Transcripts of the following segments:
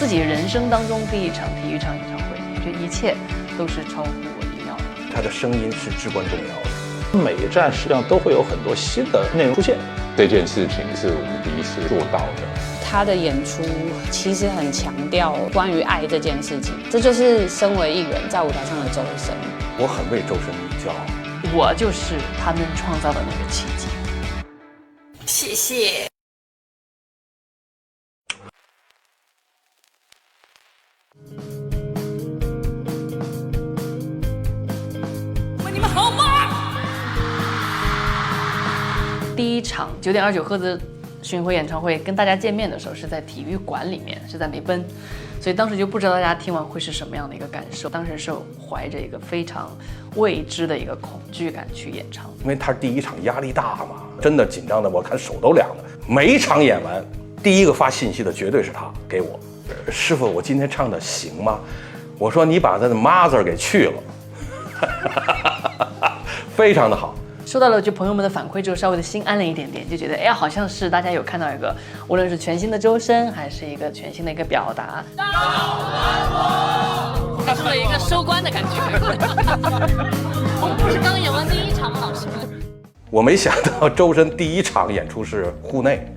自己人生当中第一场体育场演唱会，这一切都是超乎我意料的。他的声音是至关重要的。每一站实际上都会有很多新的内容出现，这件事情是我们第一次做到的。他的演出其实很强调关于爱这件事情，这就是身为艺人在舞台上的周深。我很为周深骄傲，我就是他们创造的那个奇迹。谢谢。你们好吗？第一场9.29赫兹巡回演唱会跟大家见面的时候是在体育馆里面，是在梅奔，所以当时就不知道大家听完会是什么样的一个感受。当时是怀着一个非常未知的一个恐惧感去演唱，因为他第一场压力大嘛，真的紧张的我看手都凉了。每一场演完，第一个发信息的绝对是他给我，师傅，我今天唱的行吗？我说你把他的妈字给去了。非常的好，收到了就朋友们的反馈之后，稍微的心安了一点点，就觉得哎呀，好像是大家有看到一个，无论是全新的周深，还是一个全新的一个表达，发出了一个收官的感觉。我们不是刚演完第一场吗，老师们？我没想到周深第一场演出是户内，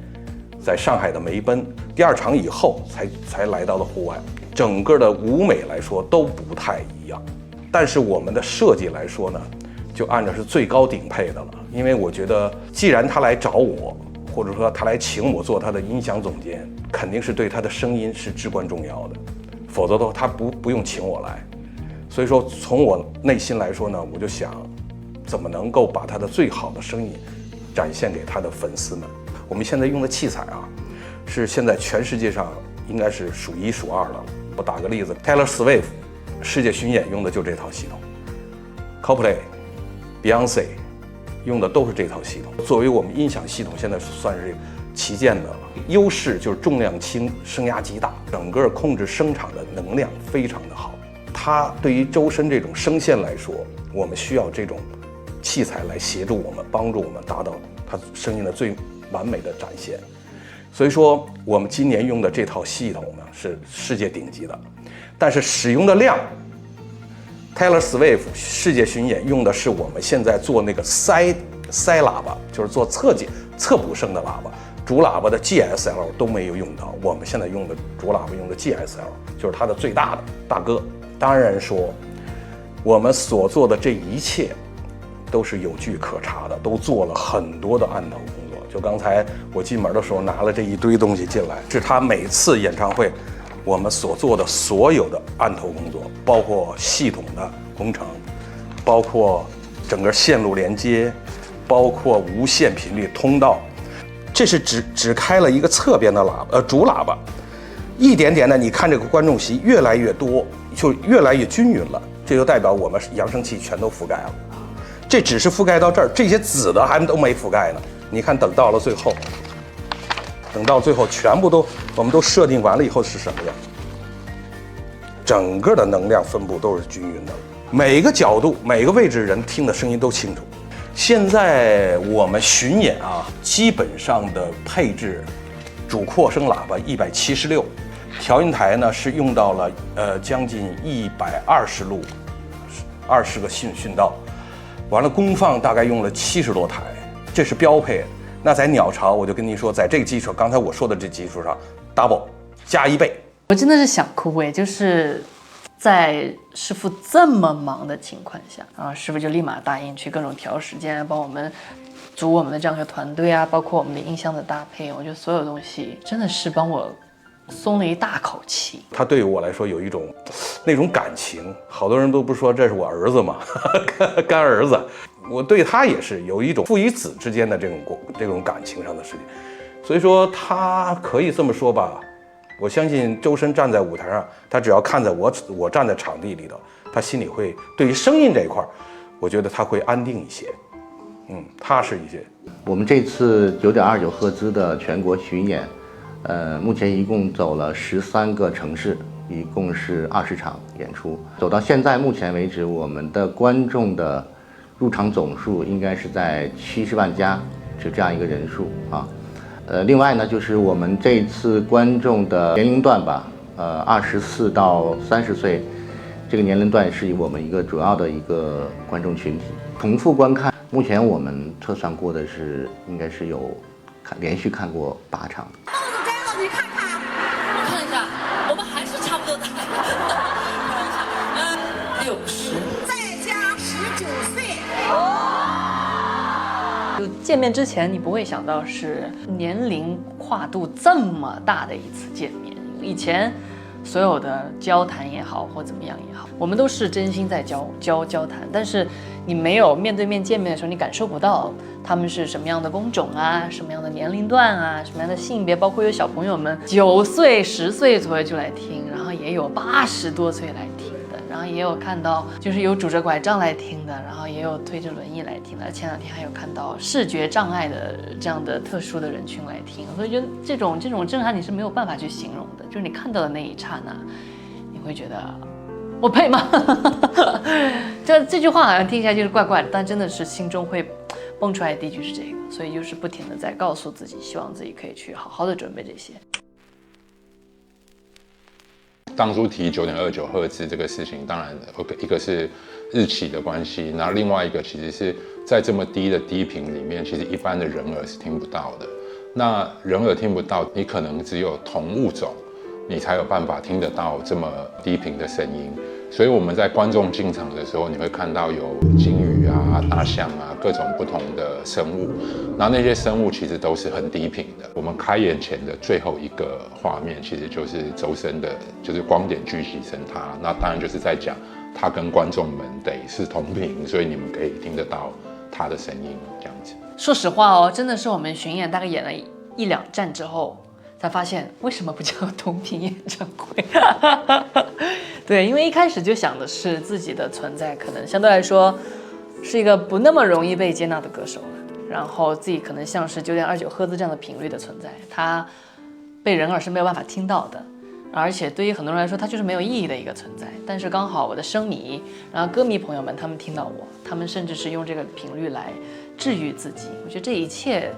在上海的梅奔，第二场以后才来到了户外，整个的舞美来说都不太一样。但是我们的设计来说呢，就按照是最高顶配的了。因为我觉得，既然他来找我，或者说他来请我做他的音响总监，肯定是对他的声音是至关重要的，否则的话他不用请我来。所以说，从我内心来说呢，我就想，怎么能够把他的最好的声音展现给他的粉丝们。我们现在用的器材啊，是现在全世界上应该是数一数二了。我打个例子 ，Taylor Swift 世界巡演用的就这套系统 ，Coldplay、Beyonce 用的都是这套系统。作为我们音响系统，现在算是旗舰的了。优势就是重量轻，声压极大，整个控制声场的能量非常的好。它对于周深这种声线来说，我们需要这种器材来协助我们，帮助我们达到他声音的最完美的展现。所以说，我们今年用的这套系统呢是世界顶级的，但是使用的量 ，Taylor Swift 世界巡演用的是我们现在做那个塞喇叭，就是做侧补声的喇叭，主喇叭的 GSL 都没有用到。我们现在用的主喇叭用的 GSL， 就是它的最大的大哥。当然说，我们所做的这一切都是有据可查的，都做了很多的案头工作。就刚才我进门的时候拿了这一堆东西进来，是他每次演唱会我们所做的所有的案头工作，包括系统的工程，包括整个线路连接，包括无线频率通道。这是只开了一个侧边的主喇叭，一点点的，你看这个观众席越来越多，就越来越均匀了，这就代表我们扬声器全都覆盖了。这只是覆盖到这儿，这些紫的还都没覆盖呢。你看，等到最后全部我们都设定完了以后是什么样？整个的能量分布都是均匀的，每个角度、每个位置人听的声音都清楚。现在我们巡演啊，基本上的配置，主扩声喇叭176，调音台呢是用到了将近120路，20个讯道，完了功放大概用了70多台，这是标配。那在鸟巢，我就跟您说，在这个基础，刚才我说的这基础上 ，double 加1倍。我真的是想哭哎，就是在师傅这么忙的情况下，然后师傅就立马答应去各种调时间，帮我们组我们的这样一个团队啊，包括我们的音箱的搭配，我觉得所有东西真的是帮我松了一大口气。他对于我来说有一种那种感情，好多人都不说这是我儿子嘛，干儿子。我对他也是有一种父与子之间的这种感情上的事情，所以说他可以这么说吧。我相信周深站在舞台上，他只要看在我站在场地里头，他心里会对于声音这一块，我觉得他会安定一些，踏实一些。我们这次9.29赫兹的全国巡演，目前一共走了13个城市，一共是20场演出。走到现在目前为止，我们的观众的入场总数应该是在70万加，是这样一个人数啊。另外呢，就是我们这一次观众的年龄段吧， 24到30岁这个年龄段是我们一个主要的一个观众群体。重复观看，目前我们测算过的是应该是有连续看过8场。帽子摘了，你看看，我看一下，我们还是差不多的。60，再加19岁。就见面之前，你不会想到是年龄跨度这么大的一次见面。以前所有的交谈也好，或怎么样也好，我们都是真心在交谈，但是你没有面对面见面的时候，你感受不到他们是什么样的工种啊，什么样的年龄段啊，什么样的性别，包括有小朋友们9岁、10岁左右就来听，然后也有80多岁来听的，然后也有看到就是有拄着拐杖来听的，然后也有推着轮椅来听的，前2天还有看到视觉障碍的这样的特殊的人群来听，所以就这种震撼你是没有办法去形容的，就是你看到的那一刹那，你会觉得我配吗？这句话好像听起来就是怪怪的，但真的是心中会蹦出来的第一句是这个，所以就是不停的在告诉自己，希望自己可以去好好的准备这些。当初提9.29赫兹这个事情，当然一个是日期的关系，然后另外一个其实是在这么低的低频里面，其实一般的人耳是听不到的。那人耳听不到，你可能只有同物种，你才有办法听得到这么低频的声音。所以我们在观众进场的时候，你会看到有鲸鱼啊、大象啊，各种不同的生物。然后那些生物其实都是很低频的。我们开演前的最后一个画面，其实就是周深的，就是光点聚集成他。那当然就是在讲他跟观众们得是同频，所以你们可以听得到他的声音这样子。说实话哦，真的是我们巡演大概演了1、2站之后，才发现为什么不叫同频演唱会。对，因为一开始就想的是自己的存在可能相对来说是一个不那么容易被接纳的歌手了，然后自己可能像是9.29赫兹这样的频率的存在，它被人耳是没有办法听到的，而且对于很多人来说它就是没有意义的一个存在。但是刚好我的声迷，然后歌迷朋友们，他们听到我，他们甚至是用这个频率来治愈自己，我觉得这一切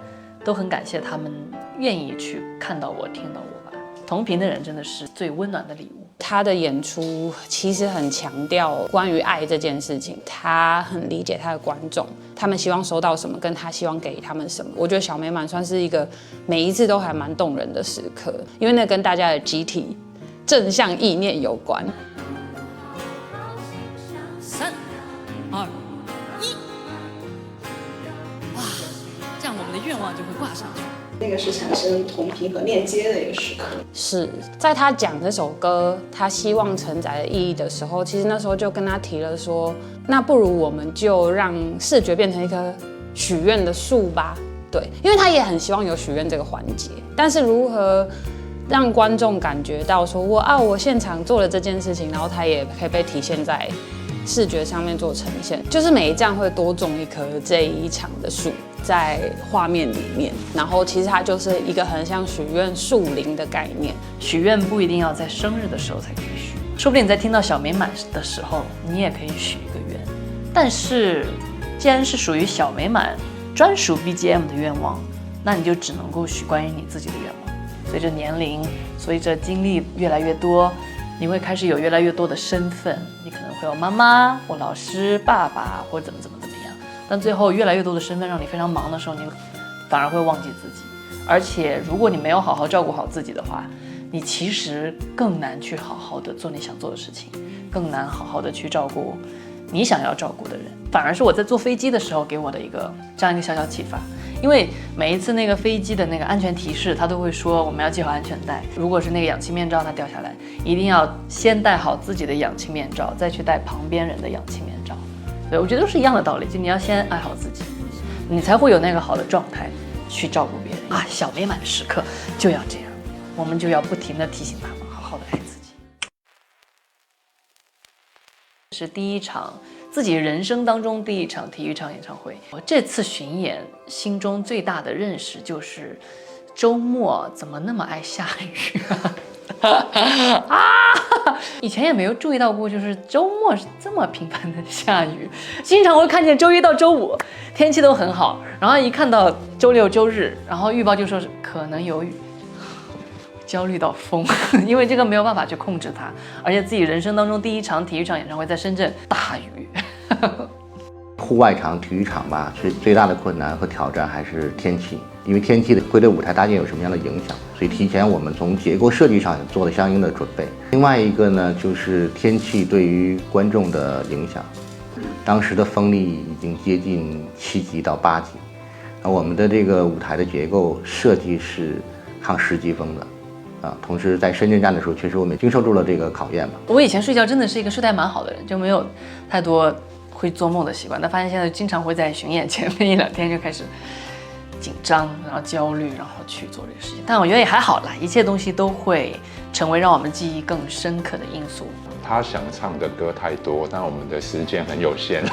都很感谢他们愿意去看到我、听到我吧。同频的人真的是最温暖的礼物。他的演出其实很强调关于爱这件事情，他很理解他的观众，他们希望收到什么，跟他希望给他们什么。我觉得小美满算是一个每一次都还蛮动人的时刻，因为那跟大家的集体正向意念有关。3、2、1，哇，这样我们的愿望就会挂上去。那个是产生同频和链接的一个时刻。是在他讲这首歌他希望承载的意义的时候，其实那时候就跟他提了说，那不如我们就让视觉变成一棵许愿的树吧。对，因为他也很希望有许愿这个环节，但是如何让观众感觉到说我现场做了这件事情，然后他也可以被体现在视觉上面做呈现，就是每一站会多种一棵这一场的树在画面里面，然后其实它就是一个很像许愿树林的概念。许愿不一定要在生日的时候才可以许，说不定你在听到小美满的时候，你也可以许一个愿。但是既然是属于小美满专属 BGM 的愿望，那你就只能够许关于你自己的愿望。随着年龄，随着经历越来越多，你会开始有越来越多的身份，你可能会有妈妈或老师、爸爸或怎么样。但最后越来越多的身份让你非常忙的时候，你反而会忘记自己。而且如果你没有好好照顾好自己的话，你其实更难去好好的做你想做的事情，更难好好的去照顾你想要照顾的人。反而是我在坐飞机的时候给我的这样一个小小启发。因为每一次那个飞机的那个安全提示，他都会说我们要系好安全带，如果是那个氧气面罩它掉下来，一定要先戴好自己的氧气面罩，再去戴旁边人的氧气面罩。对，我觉得都是一样的道理，就你要先爱好自己，你才会有那个好的状态去照顾别人啊。小美满的时刻就要这样，我们就要不停地提醒他们好好的爱自己。是第一场自己人生当中第一场体育场演唱会。我这次巡演心中最大的认识就是周末怎么那么爱下雨以前也没有注意到过，就是周末是这么频繁的下雨，经常会看见周一到周五天气都很好，然后一看到周六周日，然后预报就说是可能有雨，焦虑到疯，因为这个没有办法去控制它，而且自己人生当中第一场体育场演唱会在深圳，大雨。户外场、体育场吧，最大的困难和挑战还是天气，因为天气会对舞台搭建有什么样的影响，所以提前我们从结构设计上做了相应的准备。另外一个呢，就是天气对于观众的影响，当时的风力已经接近7级到8级，那我们的这个舞台的结构设计是抗10级风的。同时在深圳站的时候，确实我们也经受住了这个考验吧。我以前睡觉真的是一个睡得蛮好的人，就没有太多会做梦的习惯，但发现现在经常会在巡演前面1-2天就开始紧张，然后焦虑，然后去做这个事情。但我觉得也还好啦，一切东西都会成为让我们记忆更深刻的因素。他想唱的歌太多，但我们的时间很有限，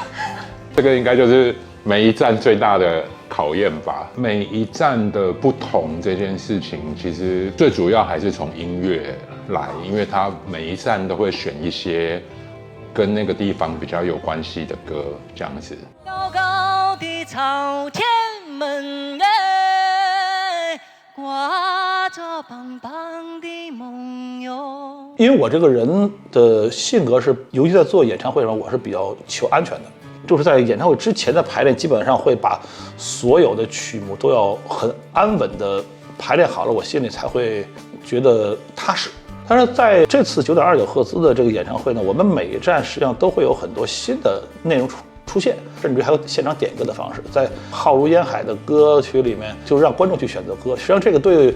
这个应该就是每一站最大的考验吧。每一站的不同这件事情，其实最主要还是从音乐来，因为他每一站都会选一些跟那个地方比较有关系的歌，这样子。高高的朝天门哎，挂着棒棒的梦哟。因为我这个人的性格是，尤其在做演唱会上，我是比较求安全的。就是在演唱会之前的排练，基本上会把所有的曲目都要很安稳的排练好了，我心里才会觉得踏实。但是在这次9.29赫兹的这个演唱会呢，我们每一站实际上都会有很多新的内容出现，甚至还有现场点歌的方式，在浩如烟海的歌曲里面，就让观众去选择歌。实际上这个对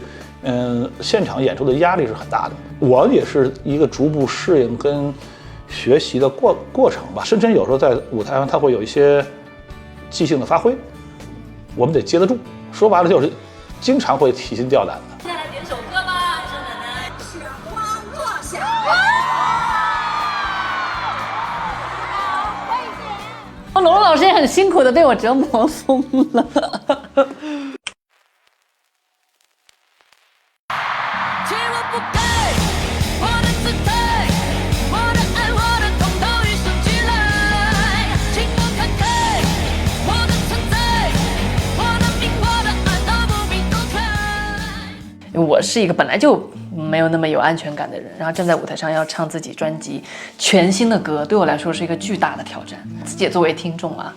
现场演出的压力是很大的。我也是一个逐步适应跟学习的过程吧。深深有时候在舞台上他会有一些即兴的发挥，我们得接得住。说白了就是经常会提心吊胆的。再来点首歌吧，少奶奶。雪花落下。龙龙老师也很辛苦的被我折磨疯了。切我不该，我的姿态，我的爱，我的痛都一升起来，请我看开，我的存在，我的命，我的爱都不必公开。我是一个本来就没有那么有安全感的人，然后站在舞台上要唱自己专辑全新的歌，对我来说是一个巨大的挑战。自己也作为听众啊，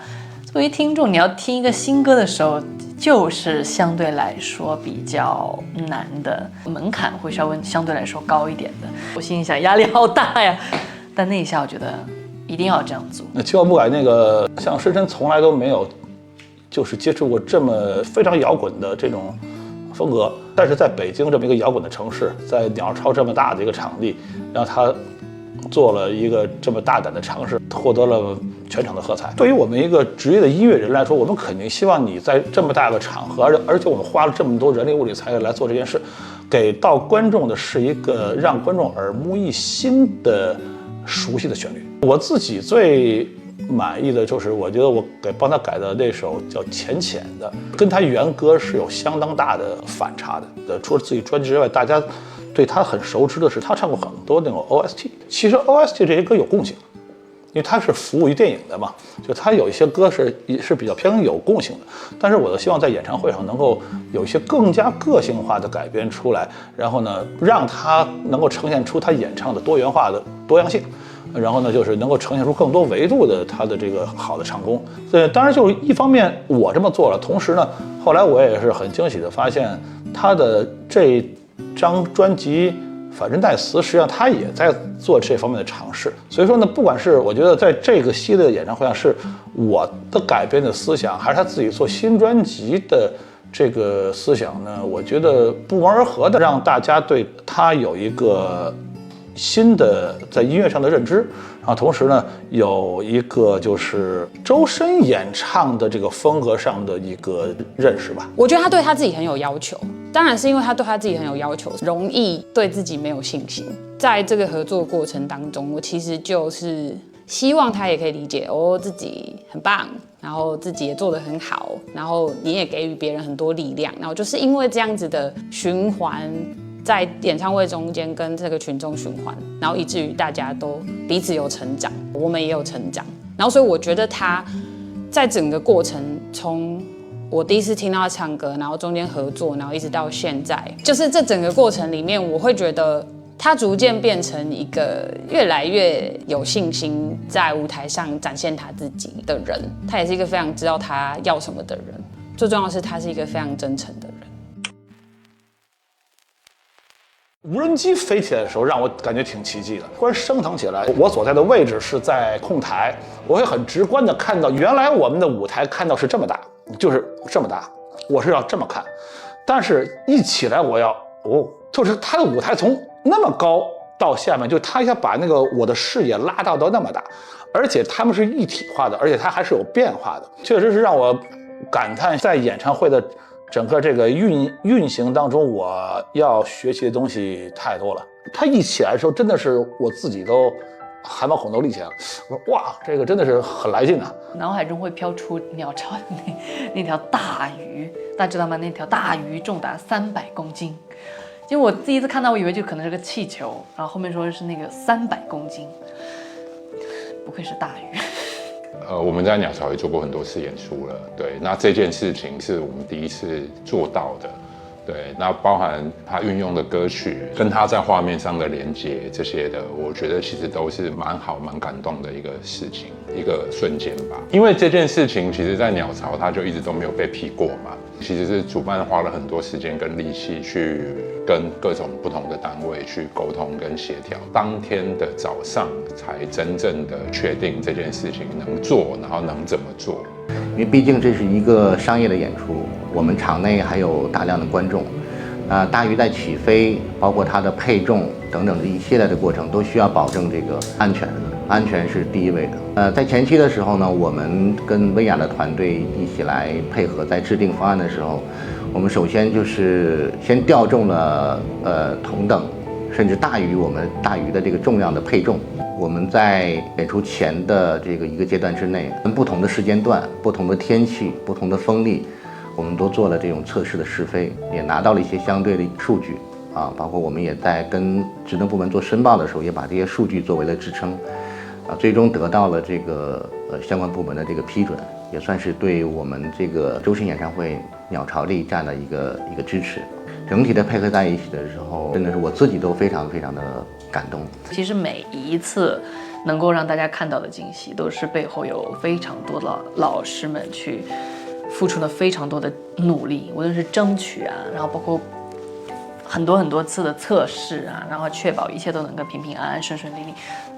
作为听众，你要听一个新歌的时候，就是相对来说比较难的，门槛会稍微相对来说高一点的。我心里想压力好大呀，但那一下我觉得一定要这样做。那七号不改那个，像深深从来都没有就是接触过这么非常摇滚的这种风格，但是在北京这么一个摇滚的城市，在鸟巢这么大的一个场地，然后他做了一个这么大胆的尝试，获得了全场的喝彩。对于我们一个职业的音乐人来说，我们肯定希望你在这么大的场合，而且我们花了这么多人力物力财力来做这件事，给到观众的是一个让观众耳目一新的熟悉的旋律。我自己最满意的就是，我觉得我帮他改的那首叫《浅浅的》，跟他原歌是有相当大的反差的。除了自己专辑之外，大家对他很熟知的是，他唱过很多那种 OST。其实 OST 这些歌有共性，因为它是服务于电影的嘛，就它有一些歌是比较偏有共性的。但是我都希望在演唱会上能够有一些更加个性化的改编出来，然后呢，让它能够呈现出他演唱的多元化的多样性。然后呢，就是能够呈现出更多维度的他的这个好的唱功。当然就是一方面我这么做了，同时呢，后来我也是很惊喜的发现，他的这张专辑《反正代词》实际上他也在做这方面的尝试。所以说呢，不管是我觉得在这个系列的演唱会上是我的改编的思想，还是他自己做新专辑的这个思想呢，我觉得不谋而合的让大家对他有一个新的在音乐上的认知，然后同时呢，有一个就是周深演唱的这个风格上的一个认识吧。我觉得他对他自己很有要求，当然是因为他对他自己很有要求，容易对自己没有信心。在这个合作过程当中，我其实就是希望他也可以理解自己很棒，然后自己也做得很好，然后你也给予别人很多力量，然后就是因为这样子的循环。在演唱会中间跟这个群众循环，然后以至于大家都彼此有成长，我们也有成长，然后所以我觉得他在整个过程从我第一次听到他唱歌，然后中间合作，然后一直到现在，就是这整个过程里面，我会觉得他逐渐变成一个越来越有信心在舞台上展现他自己的人。他也是一个非常知道他要什么的人，最重要的是他是一个非常真诚的人。无人机飞起来的时候，让我感觉挺奇迹的。突然升腾起来，我所在的位置是在控台，我会很直观的看到，原来我们的舞台看到是这么大，就是这么大，我是要这么看。但是一起来，就是他的舞台从那么高到下面，就他一下把那个我的视野拉到那么大，而且他们是一体化的，而且它还是有变化的，确实是让我感叹，在演唱会的整个这个运行当中，我要学习的东西太多了。他一起来的时候，真的是我自己都汗毛孔都立起来了。我说哇，这个真的是很来劲啊！脑海中会飘出鸟巢的那条大鱼，大家知道吗？那条大鱼重达300公斤。就我第一次看到，我以为就可能是个气球，然后后面说是那个300公斤，不愧是大鱼。我们在鸟巢也做过很多次演出了，对，那这件事情是我们第一次做到的，对，那包含他运用的歌曲跟他在画面上的连接这些的，我觉得其实都是蛮好、蛮感动的一个事情，一个瞬间吧。因为这件事情其实在鸟巢他就一直都没有被批过嘛，其实是主办花了很多时间跟力气去跟各种不同的单位去沟通跟协调，当天的早上才真正的确定这件事情能做，然后能怎么做。因为毕竟这是一个商业的演出，我们场内还有大量的观众，大鱼在起飞，包括它的配重等等的一系列的过程，都需要保证这个安全，安全是第一位的。在前期的时候呢，我们跟薇娅的团队一起来配合，在制定方案的时候，我们首先就是先调重了同等甚至大于我们大鱼的这个重量的配重。我们在演出前的这个一个阶段之内，跟不同的时间段、不同的天气、不同的风力，我们都做了这种测试的试飞，也拿到了一些相对的数据啊，包括我们也在跟职能部门做申报的时候，也把这些数据作为了支撑，最终得到了这个相关部门的这个批准，也算是对我们这个周深演唱会鸟巢这一站的一个支持。整体的配合在一起的时候，真的是我自己都非常非常的感动。其实每一次能够让大家看到的惊喜，都是背后有非常多的老师们去付出了非常多的努力，无论是争取啊，然后包括很多次的测试啊，然后确保一切都能够平平安安、顺顺利利。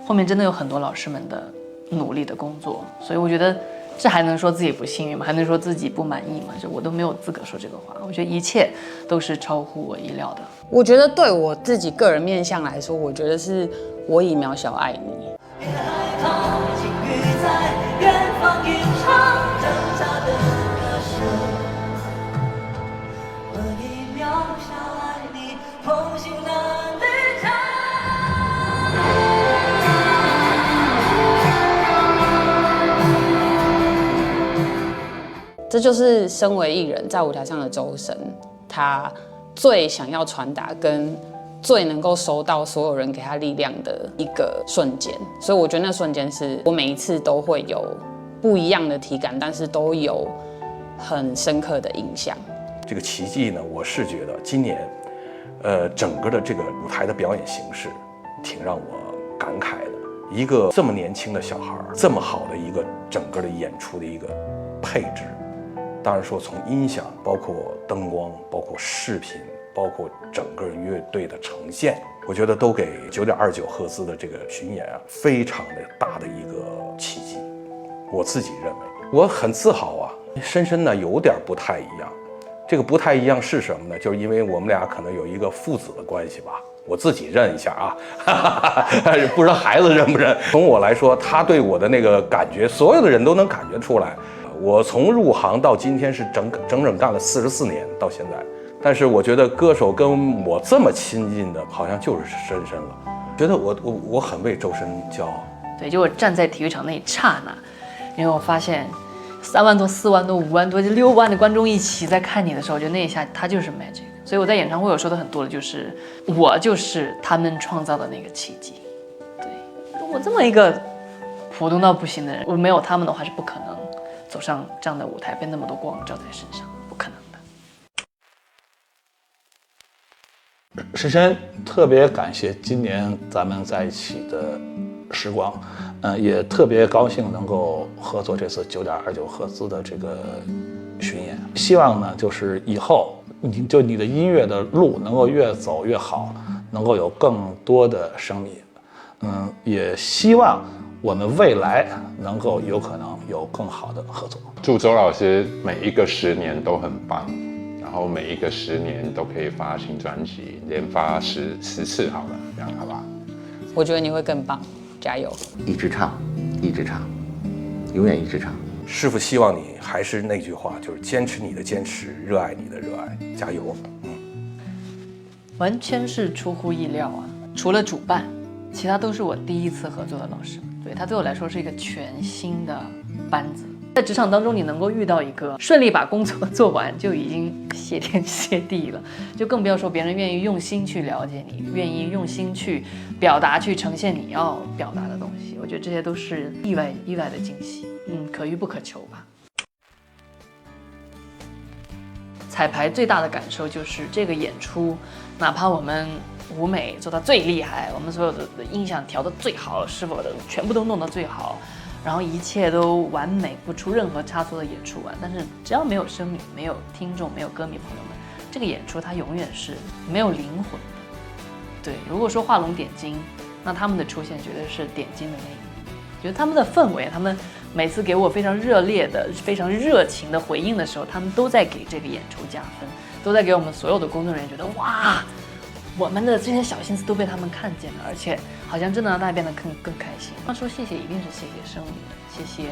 后面真的有很多老师们的努力的工作，所以我觉得这还能说自己不幸运吗？还能说自己不满意吗？这我都没有资格说这个话。我觉得一切都是超乎我意料的。我觉得对我自己个人面向来说，我觉得是我以渺小爱你。这就是身为艺人在舞台上的周深，他最想要传达跟最能够收到所有人给他力量的一个瞬间。所以我觉得那瞬间是我每一次都会有不一样的体感，但是都有很深刻的印象。这个奇迹呢，我是觉得今年，整个的这个舞台的表演形式，挺让我感慨的。一个这么年轻的小孩，这么好的一个整个的演出的一个配置。当然说，从音响，包括灯光，包括视频，包括整个乐队的呈现，我觉得都给9.29赫兹的这个巡演啊，非常的大的一个奇迹。我自己认为，我很自豪啊。深深呢有点不太一样，这个不太一样是什么呢？就是因为我们俩可能有一个父子的关系吧。我自己认一下啊，不知道孩子认不认。从我来说，他对我的那个感觉，所有的人都能感觉出来。我从入行到今天是整整干了44年，到现在。但是我觉得歌手跟我这么亲近的，好像就是深深了。觉得我很为周深骄傲。对，就我站在体育场那一刹那，因为我发现3万多、4万多、5万多、6万的观众一起在看你的时候，我觉得那一下他就是 magic。所以我在演唱会有说的很多的就是，我就是他们创造的那个奇迹。对，我这么一个普通到不行的人，我没有他们的话是不可能走上这样的舞台，被那么多光照在身上，不可能的。深深特别感谢今年咱们在一起的时光，也特别高兴能够合作这次9.29赫兹的这个巡演。希望呢，就是以后你的音乐的路能够越走越好，能够有更多的声迷。也希望我们未来能够有可能有更好的合作。祝周老师每一个10年都很棒，然后每一个10年都可以发新专辑，连发10次好了，这样好不好？我觉得你会更棒，加油！一直唱，一直唱，永远一直唱。师傅希望你还是那句话，就是坚持你的坚持，热爱你的热爱，加油！完全是出乎意料啊！除了主办，其他都是我第一次合作的老师，对他对我来说是一个全新的班子。在职场当中，你能够遇到一个顺利把工作做完，就已经谢天谢地了，就更不要说别人愿意用心去了解你，愿意用心去表达、去呈现你要表达的东西。我觉得这些都是意外的惊喜，可遇不可求吧。彩排最大的感受就是这个演出，哪怕我们舞美做到最厉害，我们所有的音响调得最好，师傅的全部都弄得最好，然后一切都完美，不出任何差错的演出完。但是只要没有声迷、没有听众、没有歌迷朋友们，这个演出它永远是没有灵魂的。对，如果说画龙点睛，那他们的出现绝对是点睛的那一面。觉得他们的氛围，他们每次给我非常热烈的、非常热情的回应的时候，他们都在给这个演出加分，都在给我们所有的工作人员觉得哇，我们的这些小心思都被他们看见了，而且好像真的让大家变得更开心。他说谢谢，一定是谢谢声迷们，谢谢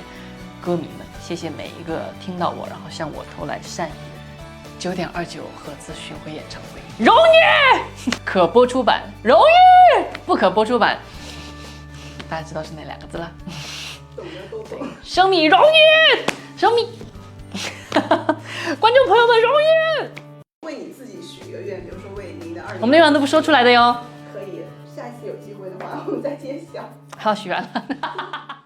歌迷们，谢谢每一个听到我然后向我投来善意的人。9.29赫兹巡回演唱会，荣誉可播出版，荣誉不可播出版，大家知道是哪2个字了？对，声迷荣誉，声迷，观众朋友们荣誉。为你自己许一个愿，比如说为您的20年，我们那晚都不说出来的哟。可以，下一次有机会的话，我们再揭晓。好，许愿了。